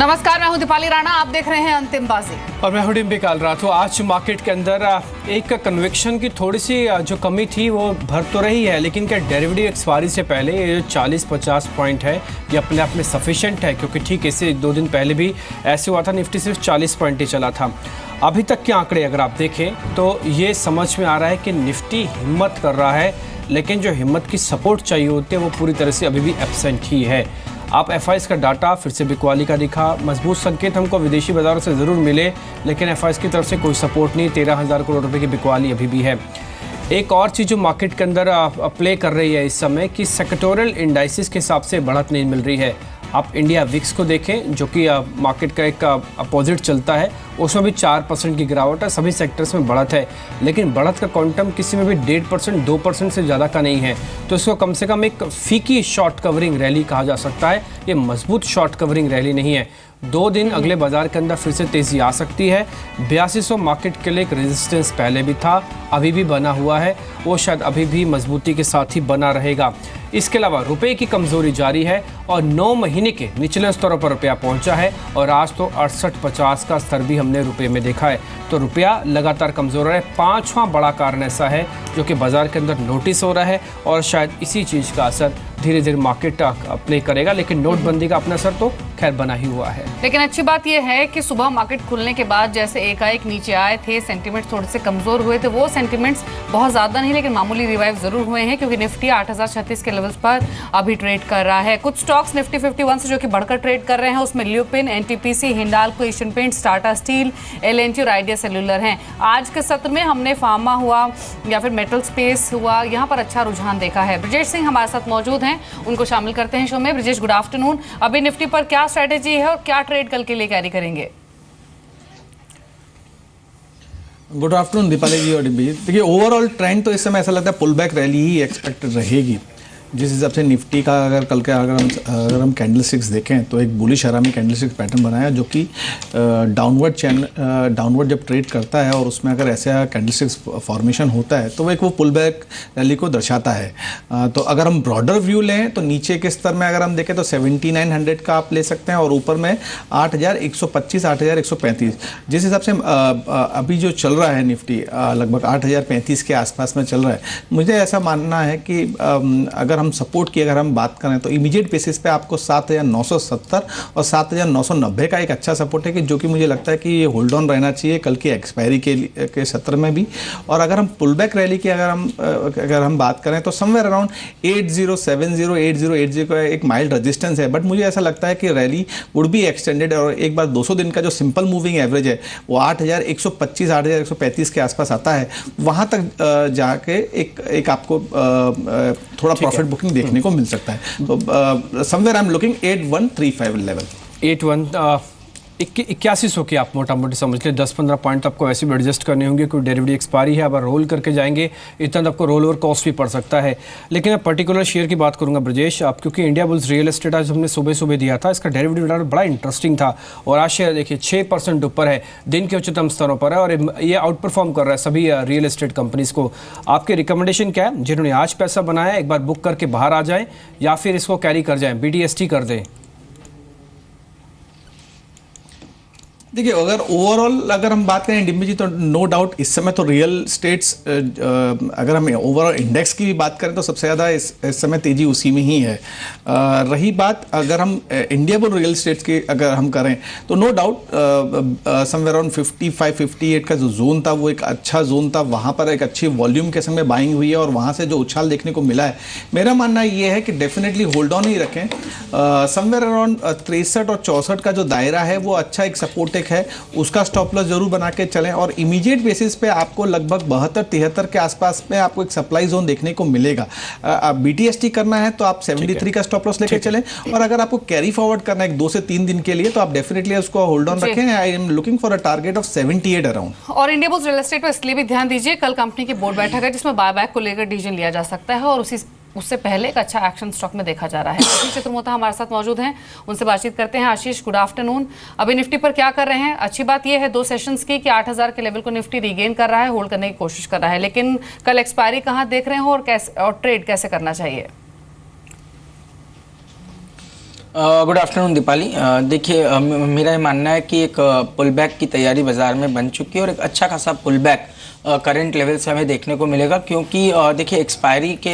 नमस्कार, मैं हूं दीपाली राणा। आप देख रहे हैं अंतिम बाजी और मैं हूं डिम्पी कालरा। तो आज मार्केट के अंदर एक कन्विक्शन की थोड़ी सी जो कमी थी वो भर तो रही है, लेकिन क्या डेरिवेटिव एक्सपायरी से पहले ये जो 40-50 पॉइंट है ये अपने आप में सफिशिएंट है? क्योंकि ठीक इससे 2 दिन पहले भी ऐसे हुआ था, निफ्टी सिर्फ 40 पॉइंट ही चला था। अभी तक के आंकड़े अगर आप देखें तो ये समझ में आ रहा है कि निफ्टी हिम्मत कर रहा है, लेकिन जो हिम्मत की सपोर्ट चाहिए होती है वो पूरी तरह से अभी भी एब्सेंट ही है। आप एफआईएस का डाटा फिर से बिकवाली का दिखा, मजबूत संकेत हमको विदेशी बाजारों से ज़रूर मिले, लेकिन एफआईएस की तरफ से कोई सपोर्ट नहीं। 13,000 करोड़ रुपए की बिकवाली अभी भी है। एक और चीज़ जो मार्केट के अंदर प्ले कर रही है इस समय कि सेक्टोरल इंडाइसिस के हिसाब से बढ़त नहीं मिल रही है। आप इंडिया विक्स को देखें जो कि मार्केट का एक अपोजिट चलता है, उसमें भी 4% की गिरावट है। सभी सेक्टर्स में बढ़त है, लेकिन बढ़त का क्वांटम किसी में भी 1.5%, 2% से ज़्यादा का नहीं है। तो इसको कम से कम एक फीकी शॉर्ट कवरिंग रैली कहा जा सकता है, ये मजबूत शॉर्ट कवरिंग रैली नहीं है। 2 दिन अगले बाजार के अंदर फिर से तेज़ी आ सकती है। 8200 मार्केट के लिए एक रेजिस्टेंस पहले भी था, अभी भी बना हुआ है, वो शायद अभी भी मजबूती के साथ ही बना रहेगा। इसके अलावा रुपए की कमजोरी जारी है और 9 महीने के निचले स्तरों पर रुपया पहुंचा है और आज तो 68.50 का स्तर भी हमने रुपए में देखा है। तो रुपया लगातार कमजोर है। 5वां बड़ा कारण ऐसा है जो कि बाजार के अंदर नोटिस हो रहा है और शायद इसी चीज़ का असर धीरे धीरे मार्केट प्ले करेगा, लेकिन नोटबंदी का अपना असर तो खैर बना ही हुआ है। लेकिन अच्छी बात यह है कि सुबह मार्केट खुलने के बाद जैसे एकाएक नीचे आए थे, सेंटीमेंट थोड़े से कमजोर हुए थे, वो सेंटीमेंट्स बहुत ज्यादा नहीं लेकिन मामूली रिवाइव जरूर हुए हैं, क्योंकि निफ्टी 8036 के लेवल्स पर अभी ट्रेड कर रहा है। कुछ स्टॉक्स निफ्टी 51 से जो कि बढ़कर ट्रेड कर रहे हैं, उसमें Lupin, NTPC, Hindalco, Asian Paints, Tata Steel, LNT और आइडिया सेल्यूलर हैं। आज के सत्र में हमने फार्मा हुआ या फिर मेटल स्पेस हुआ, यहाँ पर अच्छा रुझान देखा है। ब्रजेश सिंह हमारे साथ मौजूद हैं, उनको शामिल करते हैं शो में। Brajesh, good afternoon. अभी निफ्टी पर क्या स्ट्रेटेजी है और क्या ट्रेड कल के लिए कैरी करेंगे? गुड आफ्टरनून दीपाली जी और डिम्पी जी। देखिए, ओवरऑल ट्रेंड तो इस समय ऐसा लगता है पुल बैक रैली ही एक्सपेक्टेड रहेगी। जिस हिसाब से निफ्टी का अगर कल के अगर हम कैंडलस्टिक्स देखें तो एक बुलिश हरामी कैंडलस्टिक्स पैटर्न बनाया जो कि डाउनवर्ड जब ट्रेड करता है और उसमें अगर ऐसा कैंडलस्टिक्स फॉर्मेशन होता है तो वो एक वो पुल बैक रैली को दर्शाता है। तो अगर हम ब्रॉडर व्यू लें तो नीचे के स्तर में अगर हम देखें तो 7900 का आप ले सकते हैं और ऊपर में 8125, 8135। जिस हिसाब से अभी जो चल रहा है निफ्टी लगभग 8035 के आसपास में चल रहा है, मुझे ऐसा मानना है कि अगर हम सपोर्ट की अगर हम बात करें तो इमीडिएट बेसिस पे आपको 7970 और 7990 का एक अच्छा सपोर्ट है कि जो कि मुझे लगता है कि ये होल्ड ऑन रहना चाहिए कल की एक्सपायरी के सत्र में भी। और अगर हम पुल बैक रैली की अगर हम बात करें तो समवेयर अराउंड 8070, 8080 का एक माइल्ड रेजिस्टेंस है, बट मुझे ऐसा लगता है कि रैली वुड बी एक्सटेंडेड और एक बार 200 दिन का जो सिंपल मूविंग एवरेज है वो 8125, 8135 के आसपास आता है, वहाँ तक जाके एक आपको थोड़ा प्रॉफिट बुकिंग देखने को मिल सकता है। तो somewhere I am looking 8135 level. 8100 की आप मोटा मोटी समझ ले। 10-15 पॉइंट आपको वैसे भी एडजस्ट करने होंगे क्योंकि डेरिवेटिव एक्सपायरी है। अब रोल करके जाएंगे इतना तो आपको रोल ओवर कॉस्ट भी पड़ सकता है। लेकिन मैं पर्टिकुलर शेयर की बात करूंगा ब्रजेश, आप क्योंकि इंडिया बुल्स रियल एस्टेट आज हमने सुबह सुबह दिया था, इसका डेरिवेटिव डाटा बड़ा इंटरेस्टिंग था और आज शेयर देखिए 6% ऊपर है, दिन के उच्चतम स्तरों पर है और ये आउट परफॉर्म कर रहा है सभी रियल एस्टेट कंपनीज को। आपके रिकमेंडेशन क्या है? जिन्होंने आज पैसा बनाया एक बार बुक करके बाहर आ जाएं या फिर इसको कैरी कर जाएं, BTST कर दें? देखिए, अगर हम बात करें डिम्पी जी तो नो डाउट इस समय तो रियल स्टेट्स, अगर हम ओवरऑल इंडेक्स की भी बात करें तो सबसे ज़्यादा इस समय तेज़ी उसी में ही है। रही बात अगर हम इंडिया बुल रियल स्टेट्स की अगर हम करें तो नो डाउट समवेयर अराउंड 55-58 का जो जोन था वो एक अच्छा जोन था, वहाँ पर एक अच्छी वॉल्यूम के समय बाइंग हुई है और वहाँ से जो उछाल देखने को मिला है, मेरा मानना ये है कि डेफिनेटली होल्ड ऑन ही रखें। समवेयर अराउंड 63 और 64 का जो दायरा है वो अच्छा एक सपोर्ट है, उसका स्टॉप लॉस जरूर बना के चलें और इमीडिएट बेसिस पे आपको लगभग 72-73 के आसपास में आपको एक सप्लाई जोन देखने को मिलेगा। BTST करना है तो आप 73 का स्टॉप लॉस लेके चलें और अगर आपको कैरी फॉरवर्ड करना है 2 से 3 दिन के लिए तो आप डेफिनेटली उसको होल्ड ऑन रखें। I am looking for a target of 78 around. और इंडिया बुल्स रियल एस्टेट पर इसलिए भी ध्यान दीजिए, कल कंपनी की बोर्ड बैठक है जिसमें बायबैक को लेकर डिसीजन लिया जा सकता है और उससे पहले एक अच्छा एक्शन स्टॉक में देखा जा रहा है। आशीष चतुर्मोता हमारे साथ मौजूद हैं, उनसे बातचीत करते हैं। आशीष, गुड आफ्टरनून। अभी निफ्टी पर क्या कर रहे हैं? अच्छी बात यह है 2 सेशंस की कि 8000 के लेवल को निफ्टी रीगेन कर रहा है, होल्ड करने की कोशिश कर रहा है, लेकिन कल एक्सपायरी कहां देख रहे हो और ट्रेड कैसे करना चाहिए? Good afternoon Deepali. देखिए, मेरा ये मानना है कि एक पुल बैक की तैयारी बाजार में बन चुकी है और एक अच्छा खासा पुल बैक करंट लेवल से हमें देखने को मिलेगा, क्योंकि देखिए एक्सपायरी के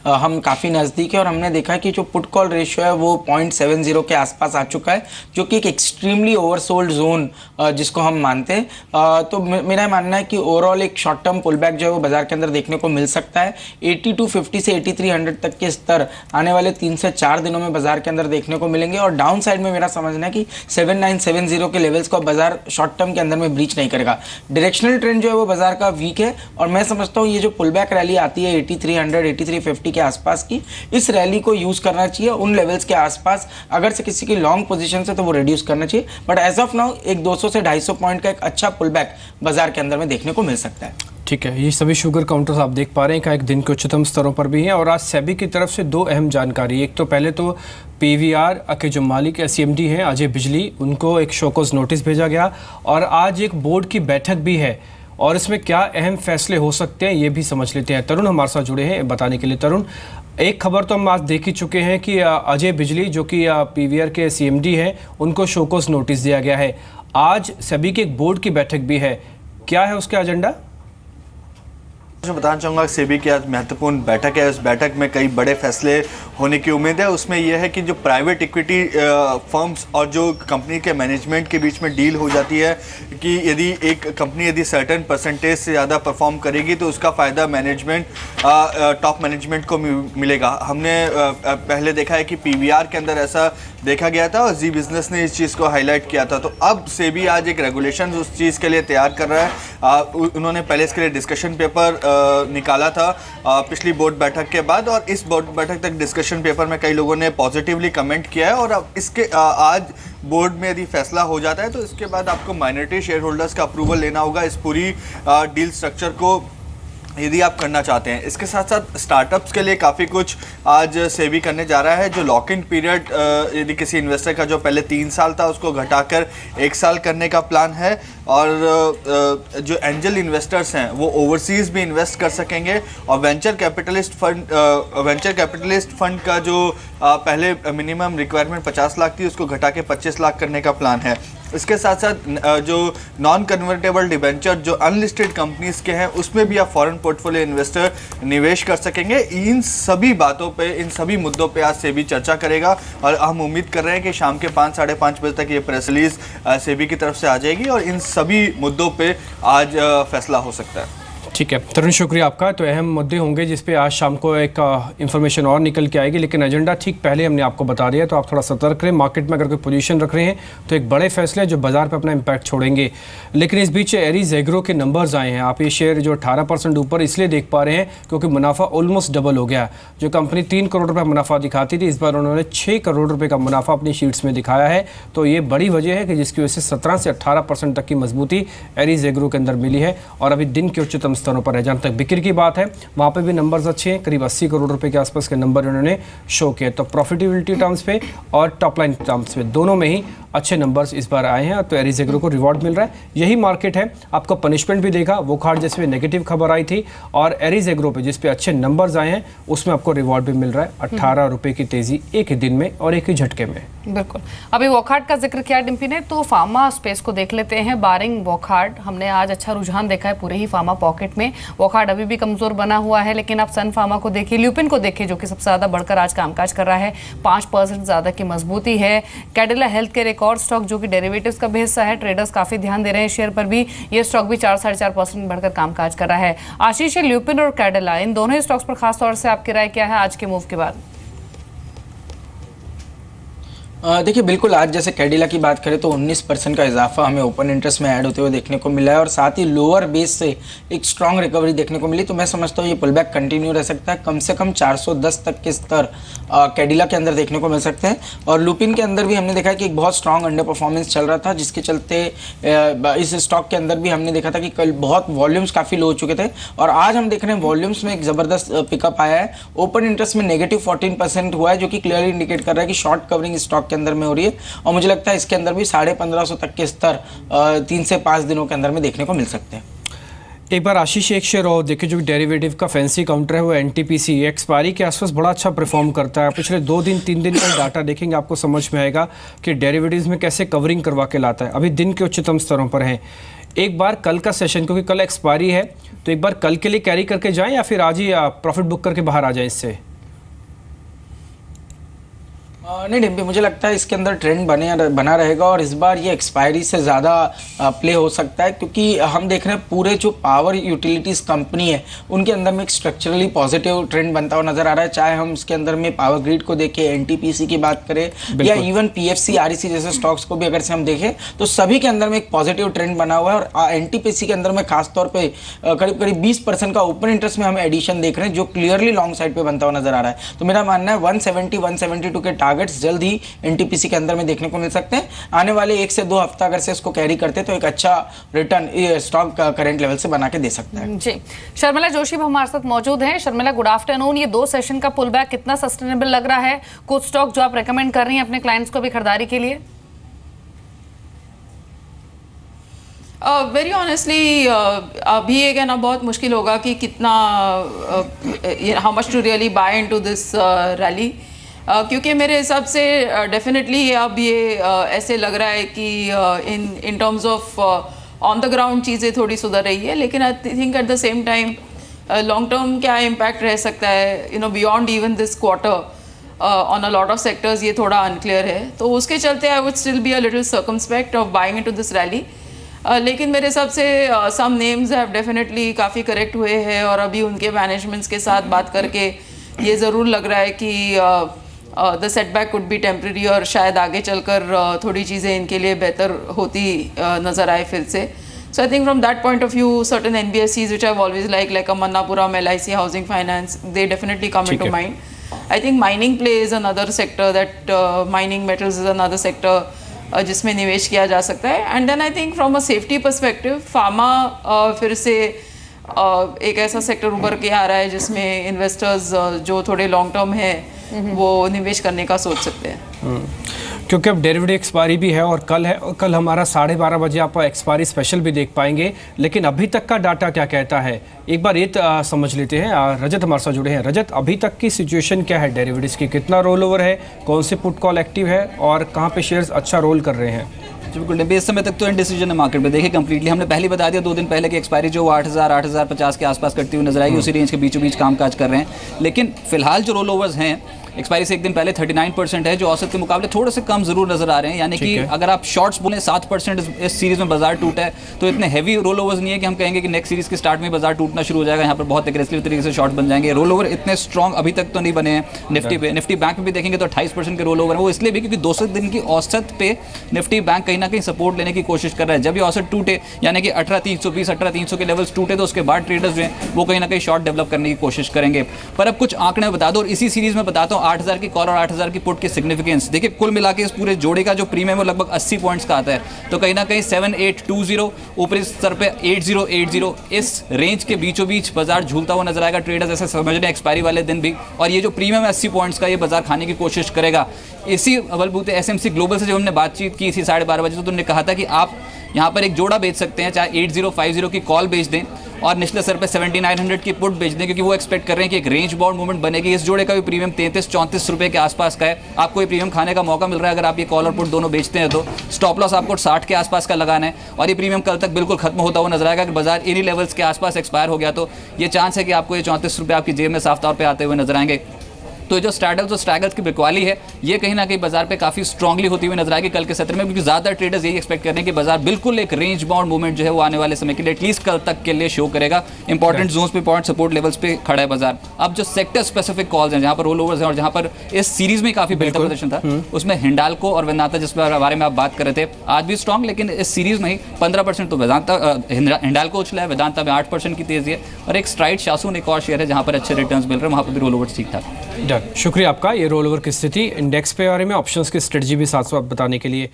हम काफ़ी नज़दीक है और हमने देखा है कि जो पुट कॉल रेशियो है वो 0.70 के आसपास आ चुका है, जो कि एक एक्सट्रीमली ओवरसोल्ड जोन जिसको हम मानते हैं। तो मेरा मानना है कि ओवरऑल एक शॉर्ट टर्म पुल बैक जो है वो बाजार के अंदर देखने को मिल सकता है। 8250 से 8300 तक के स्तर आने वाले 3 से 4 दिनों में बाजार के अंदर देखने को मिलेंगे और डाउन साइड में मेरा समझना है कि 7970 के लेवल्स को बाजार शॉर्ट टर्म के अंदर में ब्रीच नहीं करेगा। डायरेक्शनल ट्रेंड जो है वो बाजार का वीक है और मैं समझता हूँ ये जो पुल बैक रैली आती है 8300 8350 के आसपास की, इस रैली को यूज करना चाहिए उन लेवल्स के आसपास। अगर से किसी की लॉन्ग पोजीशन से तो वो रिड्यूस करना चाहिए, बट एज ऑफ नाउ एक 200 से 250 पॉइंट का एक अच्छा पुल बैक बाजार के अंदर में देखने को मिल सकता है। ठीक है, ये सभी शुगर काउंटर्स आप देख पा रहे हैं कि एक दिन के उच्चतम स्तरों पर भी हैं और आज सेबी की तरफ से 2 अहम जानकारी। एक तो पहले तो पीवीआर के जो मालिक सीएमडी हैं अजय बिजली, उनको एक शोकॉज नोटिस भेजा गया और आज एक बोर्ड की बैठक भी है और इसमें क्या अहम फैसले हो सकते हैं ये भी समझ लेते हैं। तरुण हमारे साथ जुड़े हैं बताने के लिए। तरुण, एक खबर तो हम आज देख ही चुके हैं कि अजय बिजली जो कि पीवीआर के सीएमडी हैं उनको शोकॉज नोटिस दिया गया है। आज सेबी की एक बोर्ड की बैठक भी है, क्या है उसका एजेंडा? मैं बताना चाहूँगा सेबी की आज महत्वपूर्ण बैठक है। उस बैठक में कई बड़े फैसले होने की उम्मीद है। उसमें यह है कि जो प्राइवेट इक्विटी फर्म्स और जो कंपनी के मैनेजमेंट के बीच में डील हो जाती है कि यदि एक कंपनी यदि सर्टेन परसेंटेज से ज़्यादा परफॉर्म करेगी तो उसका फ़ायदा मैनेजमेंट टॉप मैनेजमेंट को मिलेगा। हमने पहले देखा है कि पीवीआर के अंदर ऐसा देखा गया था और जी बिजनेस ने इस चीज़ को हाईलाइट किया था। तो अब सेबी आज एक रेगुलेशन उस चीज़ के लिए तैयार कर रहा है। उन्होंने पहले इसके लिए डिस्कशन पेपर निकाला था पिछली बोर्ड बैठक के बाद और इस बोर्ड बैठक तक डिस्कशन पेपर में कई लोगों ने पॉजिटिवली कमेंट किया है और अब इसके आज बोर्ड में यदि फैसला हो जाता है तो इसके बाद आपको माइनॉरिटी शेयर होल्डर्स का अप्रूवल लेना होगा इस पूरी डील स्ट्रक्चर को यदि आप करना चाहते हैं। इसके साथ साथ स्टार्टअप्स के लिए काफ़ी कुछ आज सेबी करने जा रहा है। जो लॉक इन पीरियड यदि किसी इन्वेस्टर का जो पहले 3 साल था उसको घटाकर 1 साल करने का प्लान है और जो एंजल इन्वेस्टर्स हैं वो ओवरसीज़ भी इन्वेस्ट कर सकेंगे और वेंचर कैपिटलिस्ट फंड का जो पहले मिनिमम रिक्वायरमेंट 50 लाख थी उसको घटा के 25 लाख करने का प्लान है। इसके साथ साथ जो नॉन कन्वर्टेबल डिबेंचर जो अनलिस्टेड कंपनीज के हैं उसमें भी आप फॉरेन पोर्टफोलियो इन्वेस्टर निवेश कर सकेंगे। इन सभी बातों पे, इन सभी मुद्दों पे आज सेबी चर्चा करेगा और हम उम्मीद कर रहे हैं कि शाम के 5 साढ़े 5 बजे तक ये प्रेस रिलीज सेबी की तरफ से आ जाएगी और इन सभी मुद्दों पे आज फैसला हो सकता है। ठीक है तरुण, शुक्रिया आपका। तो अहम मुद्दे होंगे जिस पे आज शाम को एक इन्फॉर्मेशन और निकल के आएगी, लेकिन एजेंडा ठीक पहले हमने आपको बता दिया, तो आप थोड़ा सतर्क रहें। मार्केट में अगर कोई पोजीशन रख रहे हैं तो एक बड़े फैसले हैं जो बाजार पे अपना इम्पैक्ट छोड़ेंगे। लेकिन इस बीच एरीज एग्रो के नंबर्स आए हैं। आप ये शेयर जो 18% ऊपर इसलिए देख पा रहे हैं क्योंकि मुनाफा ऑलमोस्ट डबल हो गया। जो कंपनी 3 करोड़ रुपये मुनाफा दिखाती थी, इस बार उन्होंने 6 करोड़ रुपये का मुनाफा अपनी शीट्स में दिखाया है। तो ये बड़ी वजह है कि जिसकी वजह से 17 से 18% तक की मजबूती एरीज एग्रो के अंदर मिली है और अभी दिन के उच्चतम स्तरों पर है। जहाँ तक बिक्री की बात है वहाँ पे भी नंबर्स अच्छे हैं, करीब 80 करोड़ रुपए के आसपास के नंबर उन्होंने शो किए। तो प्रॉफिटेबिलिटी टर्म्स पे और टॉप लाइन टर्म्स पे दोनों में ही अच्छे नंबर्स इस बार आए हैं। तो एरीज एग्रो को रिवॉर्ड मिल रहा है। यही मार्केट है। आपको पनिशमेंट भी देखा, वो खाड़ जिसमें नेगेटिव खबर आई थी और एरीज एग्रो पे जिस पे अच्छे नंबर्स आए हैं उसमें आपको रिवॉर्ड भी मिल रहा है। 18 रुपए की तेजी एक ही दिन में और एक ही झटके में। बिल्कुल, अभी वॉकहार्ट का जिक्र किया डिम्पी ने, तो फार्मा स्पेस को देख लेते हैं। बारिंग वॉकहार्ट हमने आज अच्छा रुझान देखा है पूरे ही फार्मा पॉकेट में। वॉकहार्ट अभी भी कमजोर बना हुआ है, लेकिन आप सन फार्मा को देखिए, ल्यूपिन को देखिए जो कि सबसे ज्यादा बढ़कर आज कामकाज कर रहा है। 5% ज्यादा की मजबूती है। कैडिला हेल्थ केयर एक और स्टॉक जो कि डेरिवेटिव्स का भी हिस्सा है, ट्रेडर्स काफी ध्यान दे रहे हैं शेयर पर भी। ये स्टॉक भी 4-4.5% बढ़कर कामकाज कर रहा है। आशीष, ल्यूपिन और कैडिला इन दोनों ही स्टॉक्स पर खास तौर से आपकी राय क्या है आज के मूव के बाद? देखिए बिल्कुल, आज जैसे कैडिला की बात करें तो 19% का इजाफा हमें ओपन इंटरेस्ट में ऐड होते हुए देखने को मिला है और साथ ही लोअर बेस से एक स्ट्रांग रिकवरी देखने को मिली। तो मैं समझता हूँ ये पुल बैक कंटिन्यू रह सकता है। कम से कम 410 तक के स्तर कैडिला के अंदर देखने को मिल सकते हैं। और लुपिन के अंदर भी हमने देखा है कि एक बहुत स्ट्रांग अंडर परफॉर्मेंस चल रहा था, जिसके चलते इस स्टॉक के अंदर भी हमने देखा था कि कल बहुत वॉल्यूम्स काफ़ी लो हो चुके थे और आज हम देख रहे हैं वॉल्यूम्स में एक ज़बरदस्त पिकअप आया है। ओपन इंटरेस्ट में नेगेटिव 14% हुआ है, जो कि क्लियरली इंडिकेट कर रहा है कि शॉर्ट कवरिंग स्टॉक के अंदर में हो रही है और मुझे लगता है इसके अंदर भी 1550 तक के स्तर 3 से 5 दिनों के अंदर में देखने को मिल सकते हैं। एक बार आशीष एक शेयर और देखिए, जो डेरिवेटिव का फैंसी काउंटर है वो एनटीपीसी एक्सपायरी के आसपास बड़ा अच्छा परफॉर्म करता है। पिछले 2 दिन 3 दिन का डाटा देखेंगे आपको समझ में आएगा कि डेरिवेटिव्स में कैसे कवरिंग करवा के लाता है। अभी दिन के उच्चतम स्तरों पर हैं। एक बार कल का सेशन, क्योंकि कल एक्सपायरी है, तो एक बार कल के लिए कैरी करके जाएं या फिर आज ही प्रॉफिट बुक करके बाहर आ जाएं इससे? नहीं डिम्पी, मुझे लगता है इसके अंदर ट्रेंड बना रहेगा और इस बार ये एक्सपायरी से ज़्यादा प्ले हो सकता है, क्योंकि हम देख रहे हैं पूरे जो पावर यूटिलिटीज़ कंपनी है उनके अंदर में एक स्ट्रक्चरली पॉजिटिव ट्रेंड बनता हुआ नजर आ रहा है। चाहे हम उसके अंदर में पावर ग्रिड को देखें, एनटीपीसी की बात करें या इवन पीएफसी आरईसी जैसे स्टॉक्स को भी अगर से हम देखें तो सभी के अंदर में एक पॉजिटिव ट्रेंड बना हुआ है। और एनटीपीसी के अंदर में खासतौर पर करीब करीब 20% का ओपन इंटरेस्ट में हम एडिशन देख रहे हैं, जो क्लियरली लॉन्ग साइड पर बनता हुआ नजर आ रहा है। तो मेरा मानना है 170-172 के टारगेट्स जल्द ही एनटीपीसी के अंदर में देखने को मिल सकते हैं। आने वाले 1 से 2 हफ्ता अगर से इसको कैरी करते तो एक अच्छा रिटर्न स्टॉक करंट लेवल से बना के दे सकता है। जी, शर्मिला जोशी हमारे साथ मौजूद हैं। Sharmila, good afternoon. ये 2 सेशन का पुल बैक कितना सस्टेनेबल लग रहा है? कुछ स्टॉक जो आप रेकमेंड कर रही हैं अपने क्लाइंट्स को भी खरीदारी के लिए? वेरी ऑनेस्टली अभी ये कहना बहुत मुश्किल होगा कि कितना how much to really buy into this rally, क्योंकि मेरे हिसाब से डेफिनेटली अब ये ऐसे लग रहा है कि in terms of on the ground चीज़ें थोड़ी सुधर रही है, लेकिन I think at the same time long term क्या इम्पैक्ट रह सकता है beyond even this quarter on a lot of sectors, ये थोड़ा अनक्लियर है। तो उसके चलते I would still be a little circumspect of buying into this rally. लेकिन मेरे हिसाब से सम नेम्स हैव डेफिनेटली काफ़ी करेक्ट हुए हैं और अभी उनके मैनेजमेंट्स के साथ बात करके ये ज़रूर लग रहा है कि the setback could be temporary और शायद आगे चलकर थोड़ी चीज़ें इनके लिए बेहतर होती नज़र आए फिर से। So I think from that point of view certain NBFCs which I've always like a Manappuram, LIC Housing Finance, they definitely come into mind. I think mining play is another sector that mining metals is another sector जिसमें निवेश किया जा सकता है। And then I think from a safety perspective pharma फिर से एक ऐसा सेक्टर उभर के आ रहा है जिसमें इन्वेस्टर्स जो थोड़े लॉन्ग टर्म है वो निवेश करने का सोच सकते हैं। क्योंकि अब डेरिवेटिव एक्सपायरी भी है और कल है, और कल हमारा 12:30 बजे आप एक्सपायरी स्पेशल भी देख पाएंगे। लेकिन अभी तक का डाटा क्या कहता है, एक बार ये समझ लेते हैं। रजत हमारे साथ जुड़े हैं। रजत, अभी तक की सिचुएशन क्या है डेरिवेटिव्स की? कितना रोल ओवर है, कौन से पुट कॉल एक्टिव है और कहाँ पे शेयर्स अच्छा रोल कर रहे हैं? बिल्कुल, इस समय तक तो इनडिसीजन है मार्केट में। देखिए कंप्लीटली हमने पहले बता दिया 2 दिन पहले की एक्सपायरी जो 8,050 के आसपास करती हुई नजर आएगी, उसी रेंज के बीचों बीच कामकाज कर रहे हैं। लेकिन फिलहाल जो रोल ओवर्स हैं एक्सपायरी से 1 दिन पहले 39% है, जो औसत के मुकाबले थोड़े से कम जरूर नजर आ रहे हैं। यानी कि अगर आप शॉर्ट्स बोलें 7% इस सीरीज में बाजार टूटा है, तो इतने हैवी रोल ओवर्स नहीं है कि हम कहेंगे कि नेक्स्ट सीरीज के स्टार्ट में बाजार टूटना शुरू हो जाएगा, यहाँ पर बहुत एग्रेसिव तरीके से शॉर्ट बन जाएंगे। रोल ओवर इतने स्ट्रॉन्ग अभी तक तो नहीं बने हैं निफ्टी पे। निफ्टी बैंक में भी देखेंगे तो 28% के रोल ओवर है। वो इसलिए भी क्योंकि 200 दिन की औसत पे निफ्टी बैंक कहीं ना कहीं सपोर्ट लेने की कोशिश कर रहा है। जब ये औसत टूटे, यानी कि 18,320 18,300 के लेवल्स टूटे, तो उसके बाद ट्रेडर्स जो हैं वो कहीं ना कहीं शॉर्ट डेवलप करने की कोशिश करेंगे। पर अब कुछ आंकड़े बता दो, और इसी सीरीज में बताता हूँ 8,000 की कॉल और 8,000 की पुट की सिग्निफिकेंस। देखिए कुल मिला के इस पूरे जोड़े का जो प्रीमियम है लगभग 80 पॉइंट्स का आता है। तो कहीं ना कहीं 7820 ऊपरी स्तर पे 8080 इस रेंज के बीचों बीच बाजार झूलता हुआ नजर आएगा। ट्रेडर्स ऐसे समझ रहे हैं एक्सपायरी वाले दिन भी, और ये जो प्रीमियम है 80 पॉइंट्स का, ये बाजार खाने की कोशिश करेगा। इसी बलबूते SMC ग्लोबल से जब हमने बातचीत की थी 12:30 बजे, तो तुमने कहा था कि आप यहाँ पर एक जोड़ा बेच सकते हैं, चाहे 8050 की कॉल बेच दें और निचले स्तर पे 7900 की पुट बेच दें, क्योंकि वो एक्सपेक्ट कर रहे हैं कि एक रेंज बाउंड मूवमेंट बनेगी। इस जोड़े का भी प्रीमियम 33-34 रुपये के आसपास का है। आपको ये प्रीमियम खाने का मौका मिल रहा है अगर आप ये कॉल और पुट दोनों बेचते हैं। तो स्टॉप लॉस आपको 60 के आसपास का लगाना है, और ये प्रीमियम कल तक बिल्कुल खत्म होता हुआ नजर आएगा। अगर बाजार इन्हीं लेवल्स के आसपास एक्सपायर हो गया तो ये चांस है कि आपको ये 34 रुपये आपकी जेब में साफ तौर पर आते हुए नजर आएंगे। तो जो स्टार्टअप्स और स्टैगर्स की बिकवाली है, ये कहीं ना कहीं बाजार पे काफी स्ट्रांगली होती हुई नजर आएगी कल के सत्र में, क्योंकि ज्यादा ट्रेडर्स यही एक्सपेक्ट कर रहे हैं कि बाजार बिल्कुल एक रेंज बाउंड मूवमेंट जो है वो आने वाले समय के लिए एटलीस्ट कल तक के लिए शो करेगा। इंपॉर्टेंट जोन्स पे, पॉइंट सपोर्ट लेवल्स पे खड़ा है बाजार। अब जो सेक्टर स्पेसिफिक कॉल्स हैं, जहां पर रोल ओवर्स हैं और जहां पर इस सीरीज में काफी बेहतर प्रदर्शन था, उसमें हिंडाल्को और वेदांता जिस बारे में आप बात कर रहे थे, आज भी स्ट्रॉन्ग, लेकिन इस सीरीज में ही 15% तो वेदांता हिंडाल्को उछला है, वेदांता में 8% की तेजी है, और एक स्ट्राइड शासून एक और शेयर है जहां पर अच्छे रिटर्न्स मिल रहे हैं, वहां पर भी रोल ओवर्स ठीक ठाक। शुक्रिया आपका ये रोल ओवर की स्थिति, इंडेक्स पे बारे में, ऑप्शंस की स्ट्रेटजी भी साथ साथ बताने के लिए।